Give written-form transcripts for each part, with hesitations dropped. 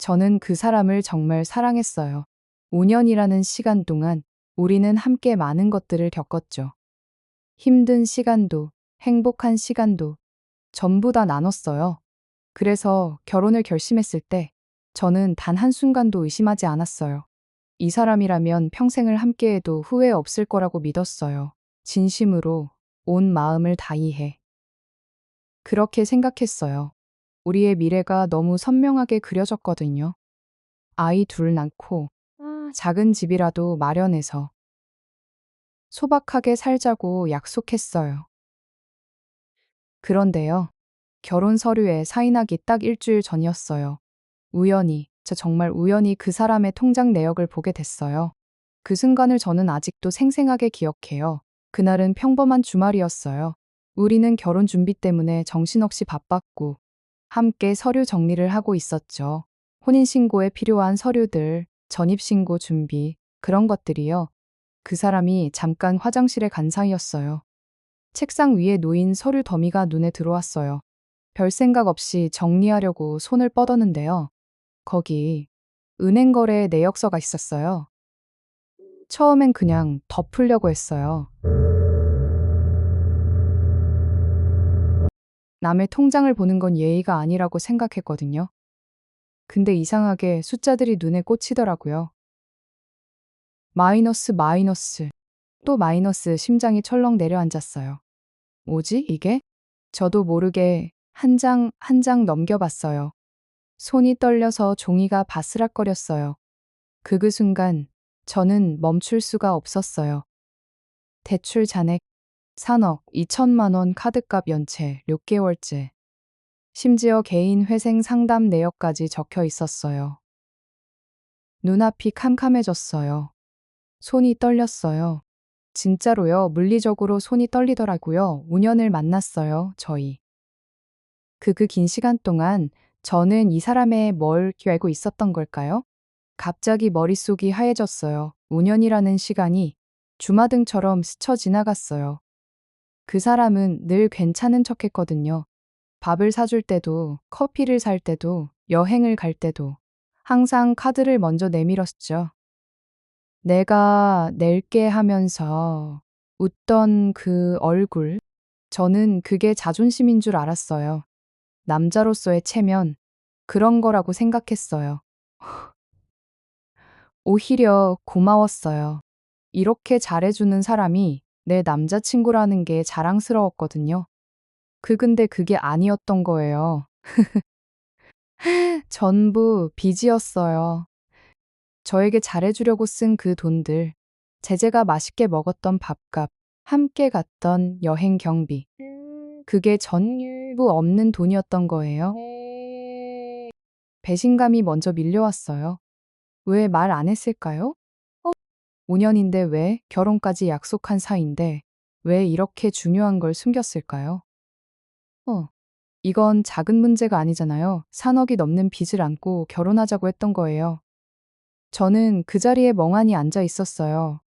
저는 그 사람을 정말 사랑했어요. 5년이라는 시간 동안 우리는 함께 많은 것들을 겪었죠. 힘든 시간도, 행복한 시간도 전부 다 나눴어요. 그래서 결혼을 결심했을 때 저는 단 한순간도 의심하지 않았어요. 이 사람이라면 평생을 함께해도 후회 없을 거라고 믿었어요. 진심으로 온 마음을 다이해. 그렇게 생각했어요. 우리의 미래가 너무 선명하게 그려졌거든요. 아이 둘 낳고 작은 집이라도 마련해서 소박하게 살자고 약속했어요. 그런데요, 결혼 서류에 사인하기 딱 일주일 전이었어요. 저 정말 우연히 그 사람의 통장 내역을 보게 됐어요. 그 순간을 저는 아직도 생생하게 기억해요. 그날은 평범한 주말이었어요. 우리는 결혼 준비 때문에 정신없이 바빴고, 함께 서류 정리를 하고 있었죠. 혼인신고에 필요한 서류들, 전입신고 준비, 그런 것들이요. 그 사람이 잠깐 화장실에 간 사이였어요. 책상 위에 놓인 서류 더미가 눈에 들어왔어요. 별 생각 없이 정리하려고 손을 뻗었는데요. 거기 은행 거래 내역서가 있었어요. 처음엔 그냥 덮으려고 했어요. 남의 통장을 보는 건 예의가 아니라고 생각했거든요. 근데 이상하게 숫자들이 눈에 꽂히더라고요. 마이너스, 마이너스, 또 마이너스. 심장이 철렁 내려앉았어요. 뭐지, 이게? 저도 모르게 한 장 한 장 넘겨봤어요. 손이 떨려서 종이가 바스락거렸어요. 그 순간 저는 멈출 수가 없었어요. 대출 잔액 3억 2천만 원, 카드값 연체 6개월째. 심지어 개인 회생 상담 내역까지 적혀 있었어요. 눈앞이 캄캄해졌어요. 손이 떨렸어요. 진짜로요. 물리적으로 손이 떨리더라고요. 5년을 만났어요, 저희. 그 긴 시간 동안 저는 이 사람의 뭘 알고 있었던 걸까요? 갑자기 머릿속이 하얘졌어요. 5년이라는 시간이 주마등처럼 스쳐 지나갔어요. 그 사람은 늘 괜찮은 척 했거든요. 밥을 사줄 때도, 커피를 살 때도, 여행을 갈 때도 항상 카드를 먼저 내밀었죠. 내가 낼게 하면서 웃던 그 얼굴, 저는 그게 자존심인 줄 알았어요. 남자로서의 체면, 그런 거라고 생각했어요. 오히려 고마웠어요. 이렇게 잘해주는 사람이 내 남자친구라는 게 자랑스러웠거든요. 근데 그게 아니었던 거예요. 전부 빚이었어요. 저에게 잘해주려고 쓴 그 돈들, 제가 맛있게 먹었던 밥값, 함께 갔던 여행 경비, 그게 전부 없는 돈이었던 거예요. 배신감이 먼저 밀려왔어요. 왜 말 안 했을까요? 5년인데 왜, 결혼까지 약속한 사이인데 왜 이렇게 중요한 걸 숨겼을까요? 이건 작은 문제가 아니잖아요. 3억이 넘는 빚을 안고 결혼하자고 했던 거예요. 저는 그 자리에 멍하니 앉아 있었어요.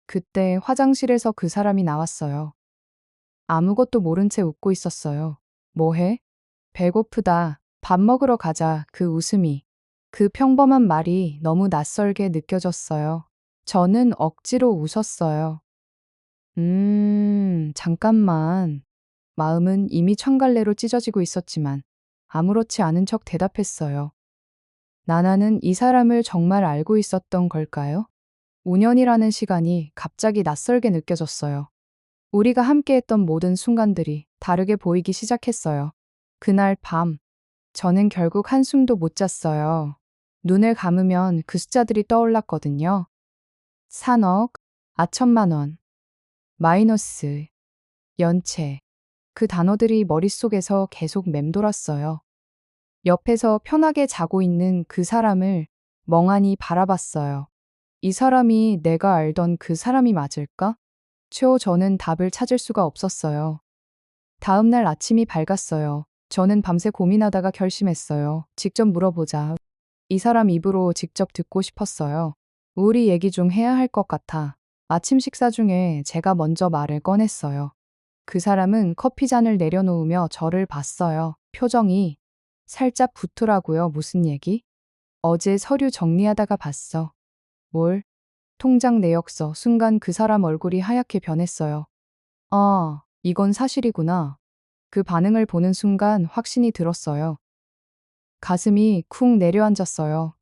그때 화장실에서 그 사람이 나왔어요. 아무것도 모른 채 웃고 있었어요. 뭐 해? 배고프다. 밥 먹으러 가자. 그 웃음이. 그 평범한 말이 너무 낯설게 느껴졌어요. 저는 억지로 웃었어요. 잠깐만. 마음은 이미 천갈래로 찢어지고 있었지만 아무렇지 않은 척 대답했어요. 나나는 이 사람을 정말 알고 있었던 걸까요? 5년이라는 시간이 갑자기 낯설게 느껴졌어요. 우리가 함께했던 모든 순간들이 다르게 보이기 시작했어요. 그날 밤, 저는 결국 한숨도 못 잤어요. 눈을 감으면 그 숫자들이 떠올랐거든요. 3억, 4천만 원, 마이너스, 연체. 그 단어들이 머릿속에서 계속 맴돌았어요. 옆에서 편하게 자고 있는 그 사람을 멍하니 바라봤어요. 이 사람이 내가 알던 그 사람이 맞을까? 저는 답을 찾을 수가 없었어요. 다음 날 아침이 밝았어요. 저는 밤새 고민하다가 결심했어요. 직접 물어보자. 이 사람 입으로 직접 듣고 싶었어요. 우리 얘기 좀 해야 할 것 같아. 아침 식사 중에 제가 먼저 말을 꺼냈어요. 그 사람은 커피잔을 내려놓으며 저를 봤어요. 표정이 살짝 붙으라고요. 무슨 얘기? 어제 서류 정리하다가 봤어. 뭘? 통장 내역서. 순간 그 사람 얼굴이 하얗게 변했어요. 아, 이건 사실이구나. 그 반응을 보는 순간 확신이 들었어요. 가슴이 쿵 내려앉았어요.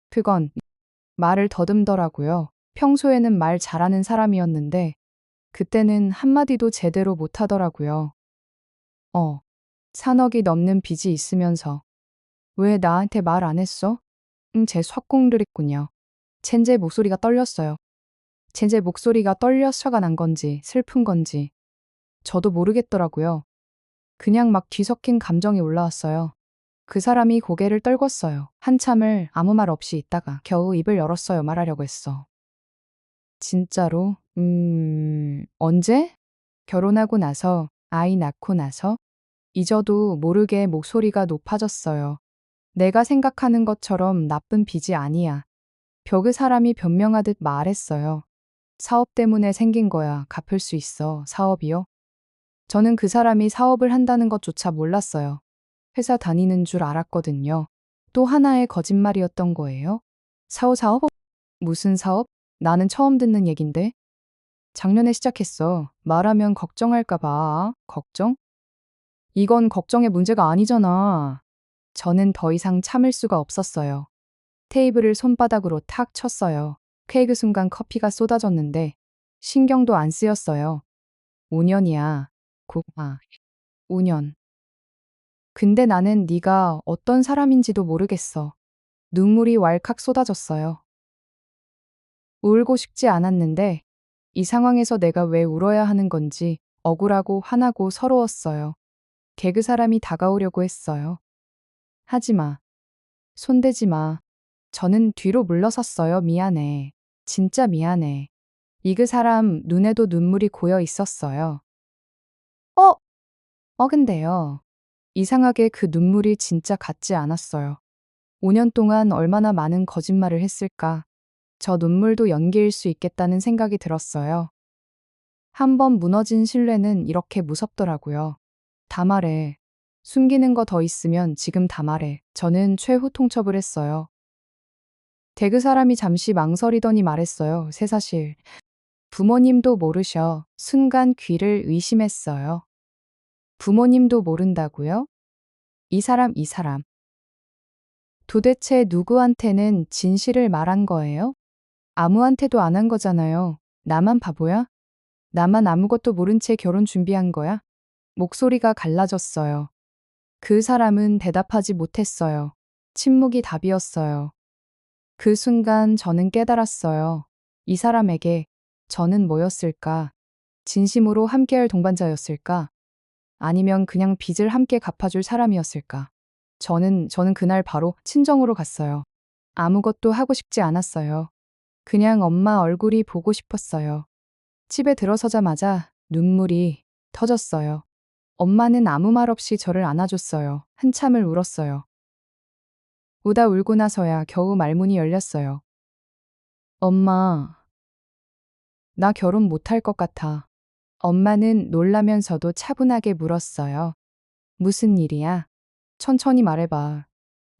그건 말을 더듬더라고요. 평소에는 말 잘하는 사람이었는데 그때는 한마디도 제대로 못하더라고요. 3억이 넘는 빚이 있으면서 왜 나한테 말 안 했어? 제 속공들했군요. 첸제 목소리가 떨렸어요. 첸제 목소리가 떨려서가 난 건지 슬픈 건지 저도 모르겠더라고요. 그냥 막 뒤섞인 감정이 올라왔어요. 그 사람이 고개를 떨궜어요. 한참을 아무 말 없이 있다가 겨우 입을 열었어요. 말하려고 했어. 진짜로? 언제? 결혼하고 나서, 아이 낳고 나서? 잊어도 모르게 목소리가 높아졌어요. 내가 생각하는 것처럼 나쁜 빚이 아니야. 그 사람이 변명하듯 말했어요. 사업 때문에 생긴 거야. 갚을 수 있어. 사업이요? 저는 그 사람이 사업을 한다는 것조차 몰랐어요. 회사 다니는 줄 알았거든요. 또 하나의 거짓말이었던 거예요. 사업? 무슨 사업? 나는 처음 듣는 얘긴데. 작년에 시작했어. 말하면 걱정할까 봐. 걱정? 이건 걱정의 문제가 아니잖아. 저는 더 이상 참을 수가 없었어요. 테이블을 손바닥으로 탁 쳤어요. 그 순간 커피가 쏟아졌는데 신경도 안 쓰였어요. 5년이야. 5년. 근데 나는 네가 어떤 사람인지도 모르겠어. 눈물이 왈칵 쏟아졌어요. 울고 싶지 않았는데 이 상황에서 내가 왜 울어야 하는 건지 억울하고 화나고 서러웠어요. 그 사람이 다가오려고 했어요. 하지 마. 손대지 마. 저는 뒤로 물러섰어요. 미안해. 진짜 미안해. 그 사람 눈에도 눈물이 고여 있었어요. 어, 근데요. 이상하게 그 눈물이 진짜 같지 않았어요. 5년 동안 얼마나 많은 거짓말을 했을까. 저 눈물도 연기일 수 있겠다는 생각이 들었어요. 한 번 무너진 신뢰는 이렇게 무섭더라고요. 다 말해. 숨기는 거 더 있으면 지금 다 말해. 저는 최후 통첩을 했어요. 그 사람이 잠시 망설이더니 말했어요. 새 사실. 부모님도 모르셔. 순간 귀를 의심했어요. 부모님도 모른다고요? 이 사람. 도대체 누구한테는 진실을 말한 거예요? 아무한테도 안 한 거잖아요. 나만 바보야? 나만 아무것도 모른 채 결혼 준비한 거야? 목소리가 갈라졌어요. 그 사람은 대답하지 못했어요. 침묵이 답이었어요. 그 순간 저는 깨달았어요. 이 사람에게 저는 뭐였을까? 진심으로 함께할 동반자였을까? 아니면 그냥 빚을 함께 갚아줄 사람이었을까? 저는 그날 바로 친정으로 갔어요. 아무것도 하고 싶지 않았어요. 그냥 엄마 얼굴이 보고 싶었어요. 집에 들어서자마자 눈물이 터졌어요. 엄마는 아무 말 없이 저를 안아줬어요. 한참을 울었어요. 우다 울고 나서야 겨우 말문이 열렸어요. 엄마, 나 결혼 못할 것 같아. 엄마는 놀라면서도 차분하게 물었어요. 무슨 일이야? 천천히 말해봐.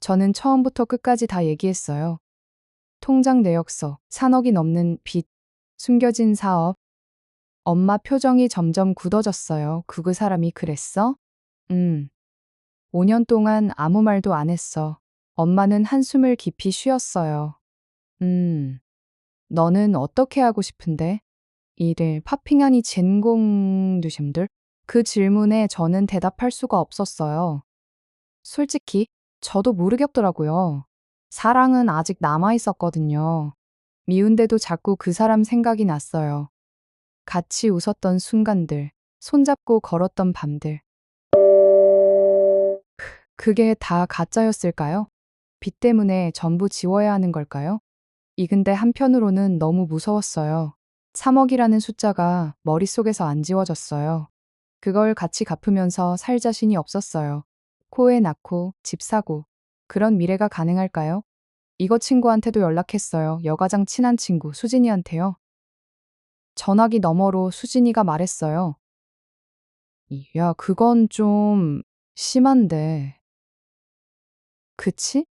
저는 처음부터 끝까지 다 얘기했어요. 통장 내역서, 3억이 넘는 빚, 숨겨진 사업. 엄마 표정이 점점 굳어졌어요. 그 사람이 그랬어? 5년 동안 아무 말도 안 했어. 엄마는 한숨을 깊이 쉬었어요. 너는 어떻게 하고 싶은데? 일을 파핑하니 젠공두심들? 그 질문에 저는 대답할 수가 없었어요. 솔직히 저도 모르겠더라고요. 사랑은 아직 남아 있었거든요. 미운데도 자꾸 그 사람 생각이 났어요. 같이 웃었던 순간들, 손잡고 걸었던 밤들. 그게 다 가짜였을까요? 빚 때문에 전부 지워야 하는 걸까요? 근데 한편으로는 너무 무서웠어요. 3억이라는 숫자가 머릿속에서 안 지워졌어요. 그걸 같이 갚으면서 살 자신이 없었어요. 코에 낳고 집 사고 그런 미래가 가능할까요? 이거 친구한테도 연락했어요. 여가장 친한 친구 수진이한테요. 전화기 너머로 수진이가 말했어요. 야, 그건 좀 심한데. 그치?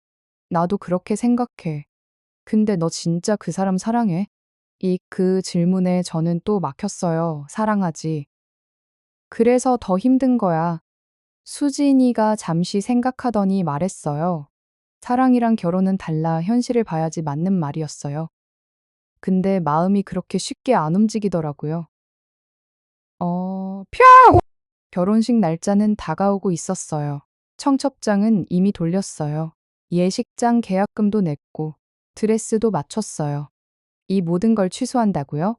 나도 그렇게 생각해. 근데 너 진짜 그 사람 사랑해? 그 질문에 저는 또 막혔어요. 사랑하지. 그래서 더 힘든 거야. 수진이가 잠시 생각하더니 말했어요. 사랑이랑 결혼은 달라 현실을 봐야지 맞는 말이었어요. 근데 마음이 그렇게 쉽게 안 움직이더라고요. 표! 결혼식 날짜는 다가오고 있었어요. 청첩장은 이미 돌렸어요. 예식장 계약금도 냈고 드레스도 맞췄어요. 이 모든 걸 취소한다고요?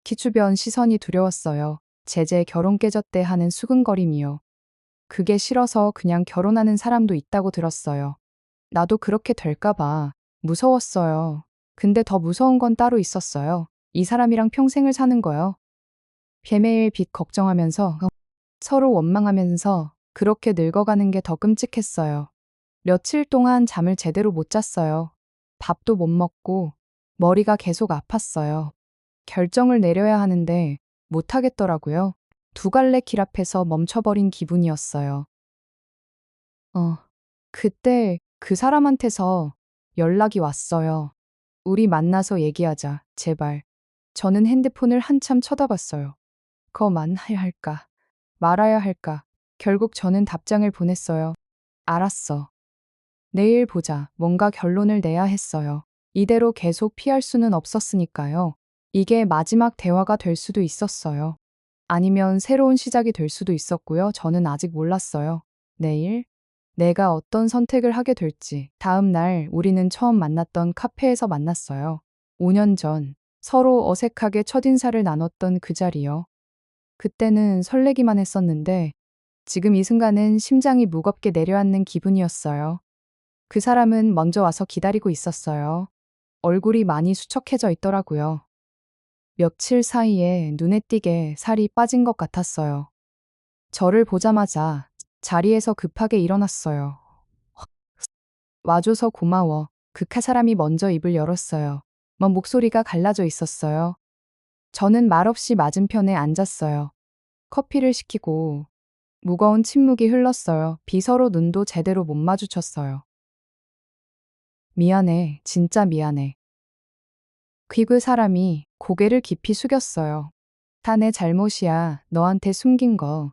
기추변 시선이 두려웠어요. 제제 결혼 깨졌대 하는 수근거림이요. 그게 싫어서 그냥 결혼하는 사람도 있다고 들었어요. 나도 그렇게 될까봐 무서웠어요. 근데 더 무서운 건 따로 있었어요. 이 사람이랑 평생을 사는 거요. 매일 빚 걱정하면서 서로 원망하면서 그렇게 늙어가는 게 더 끔찍했어요. 며칠 동안 잠을 제대로 못 잤어요. 밥도 못 먹고 머리가 계속 아팠어요. 결정을 내려야 하는데 못 하겠더라고요. 두 갈래 길 앞에서 멈춰버린 기분이었어요. 그때 그 사람한테서 연락이 왔어요. 우리 만나서 얘기하자, 제발. 저는 핸드폰을 한참 쳐다봤어요. 만나야 할까, 말아야 할까. 결국 저는 답장을 보냈어요. 알았어. 내일 보자. 뭔가 결론을 내야 했어요. 이대로 계속 피할 수는 없었으니까요. 이게 마지막 대화가 될 수도 있었어요. 아니면 새로운 시작이 될 수도 있었고요. 저는 아직 몰랐어요. 내일 내가 어떤 선택을 하게 될지. 다음 날 우리는 처음 만났던 카페에서 만났어요. 5년 전 서로 어색하게 첫인사를 나눴던 그 자리요. 그때는 설레기만 했었는데 지금 이 순간은 심장이 무겁게 내려앉는 기분이었어요. 그 사람은 먼저 와서 기다리고 있었어요. 얼굴이 많이 수척해져 있더라고요. 며칠 사이에 눈에 띄게 살이 빠진 것 같았어요. 저를 보자마자 자리에서 급하게 일어났어요. 와줘서 고마워. 사람이 먼저 입을 열었어요. 목소리가 갈라져 있었어요. 저는 말없이 맞은편에 앉았어요. 커피를 시키고 무거운 침묵이 흘렀어요. 비서로 눈도 제대로 못 마주쳤어요. 미안해. 진짜 미안해. 그 사람이 고개를 깊이 숙였어요. 다 내 잘못이야. 너한테 숨긴 거.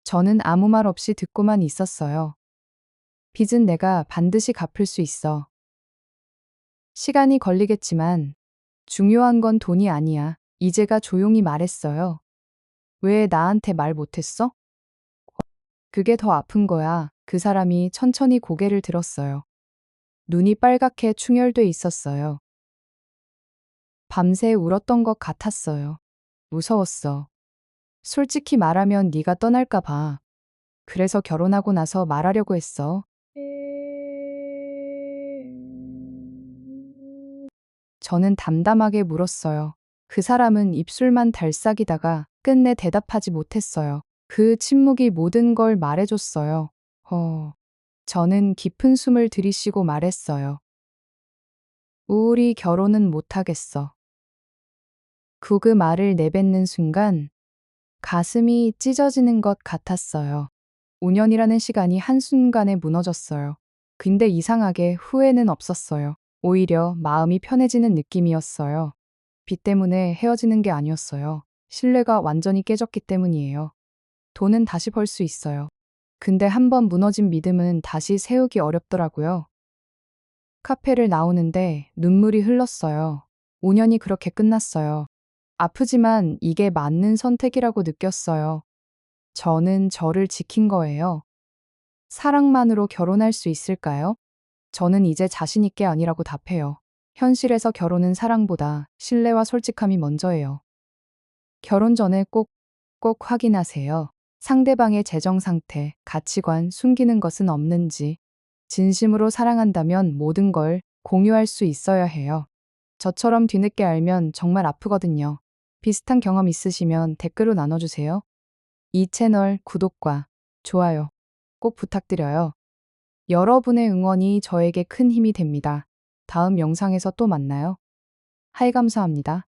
저는 아무 말 없이 듣고만 있었어요. 빚은 내가 반드시 갚을 수 있어. 시간이 걸리겠지만 중요한 건 돈이 아니야. 이제가 조용히 말했어요. 왜 나한테 말 못했어? 그게 더 아픈 거야. 그 사람이 천천히 고개를 들었어요. 눈이 빨갛게 충혈돼 있었어요. 밤새 울었던 것 같았어요. 무서웠어. 솔직히 말하면 네가 떠날까 봐. 그래서 결혼하고 나서 말하려고 했어. 저는 담담하게 물었어요. 그 사람은 입술만 달싹이다가 끝내 대답하지 못했어요. 그 침묵이 모든 걸 말해줬어요. 저는 깊은 숨을 들이쉬고 말했어요. 우리 결혼은 못하겠어. 그 말을 내뱉는 순간 가슴이 찢어지는 것 같았어요. 5년이라는 시간이 한순간에 무너졌어요. 근데 이상하게 후회는 없었어요. 오히려 마음이 편해지는 느낌이었어요. 빚 때문에 헤어지는 게 아니었어요. 신뢰가 완전히 깨졌기 때문이에요. 돈은 다시 벌 수 있어요. 근데 한번 무너진 믿음은 다시 세우기 어렵더라고요. 카페를 나오는데 눈물이 흘렀어요. 5년이 그렇게 끝났어요. 아프지만 이게 맞는 선택이라고 느꼈어요. 저는 저를 지킨 거예요. 사랑만으로 결혼할 수 있을까요? 저는 이제 자신 있게 아니라고 답해요. 현실에서 결혼은 사랑보다 신뢰와 솔직함이 먼저예요. 결혼 전에 꼭 확인하세요. 상대방의 재정 상태, 가치관, 숨기는 것은 없는지. 진심으로 사랑한다면 모든 걸 공유할 수 있어야 해요. 저처럼 뒤늦게 알면 정말 아프거든요. 비슷한 경험 있으시면 댓글로 나눠주세요. 이 채널 구독과 좋아요 꼭 부탁드려요. 여러분의 응원이 저에게 큰 힘이 됩니다. 다음 영상에서 또 만나요. 하이 감사합니다.